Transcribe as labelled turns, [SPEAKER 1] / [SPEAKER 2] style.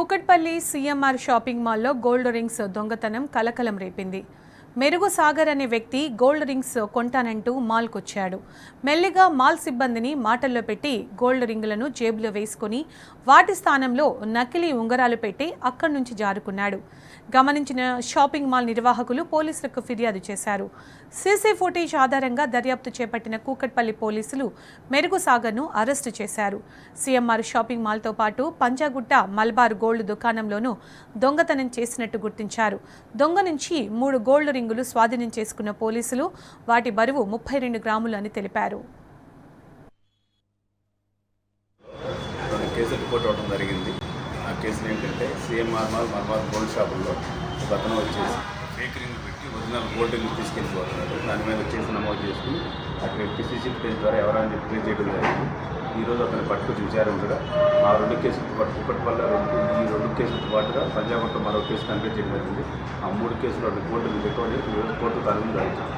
[SPEAKER 1] Kukatpally CMR shopping మాల్లో gold rings దొంగతనం కలకలం రేపింది. మెరుగు సాగర్ అనే వ్యక్తి గోల్డ్ రింగ్స్ కొంటానంటూ మాల్కొచ్చాడు. మెల్లిగా మాల్ సిబ్బందిని మాటల్లో పెట్టి గోల్డ్ రింగులను జేబులో వేసుకుని వాటి స్థానంలో నకిలీ ఉంగరాలు పెట్టి అక్కడి నుంచి జారుకున్నాడు. గమనించిన షాపింగ్ మాల్ నిర్వాహకులు పోలీసులకు ఫిర్యాదు చేశారు. సీసీ ఫుటేజ్ ఆధారంగా దర్యాప్తు చేపట్టిన కూకట్పల్లి పోలీసులు మెరుగు సాగర్ను అరెస్టు చేశారు. సీఎంఆర్ షాపింగ్ మాల్తో పాటు పంజాగుట్ట మల్బార్ గోల్డ్ దుకాణంలోనూ దొంగతనం చేసినట్టు గుర్తించారు. దొంగ నుంచి 3 గోల్డ్ రింగులు స్వాధీనం చేసుకున్న పోలీసులు వాటి బరువు 32 గ్రాములు అని తెలిపారు.
[SPEAKER 2] కేసు రిపోర్ట్ అవ్వడం జరిగింది. ఆ కేసులు ఏంటంటే సీఎంఆర్ మాల్ మల్బార్ గోల్డ్ షాపుల్లో ఒక అతను వచ్చేసి ఫేక్ రింగ్ పెట్టి ఒరిజినల్ గోల్డ్ రింగ్ తీసుకెళ్ళిపోతున్నాడు. దాని మీద కేసు నమోదు చేసుకుని అక్కడ సీసీ ఫుటేజ్ ద్వారా ఎవరైనా రిప్లై చేయడం జరిగింది. ఈరోజు అతను పట్టుకు విచారం కూడా ఆ 2 కేసులతో పాటు కూకట్పల్లి ఈ 2 కేసులతో పాటుగా పంజాగుట్ట మరో కేసు కనిపెట్టి చేయడం జరిగింది. ఆ 3 కేసులు గోల్డ్ రికవరీ ఈరోజు కోర్టు తరలింది జరుగుతుంది.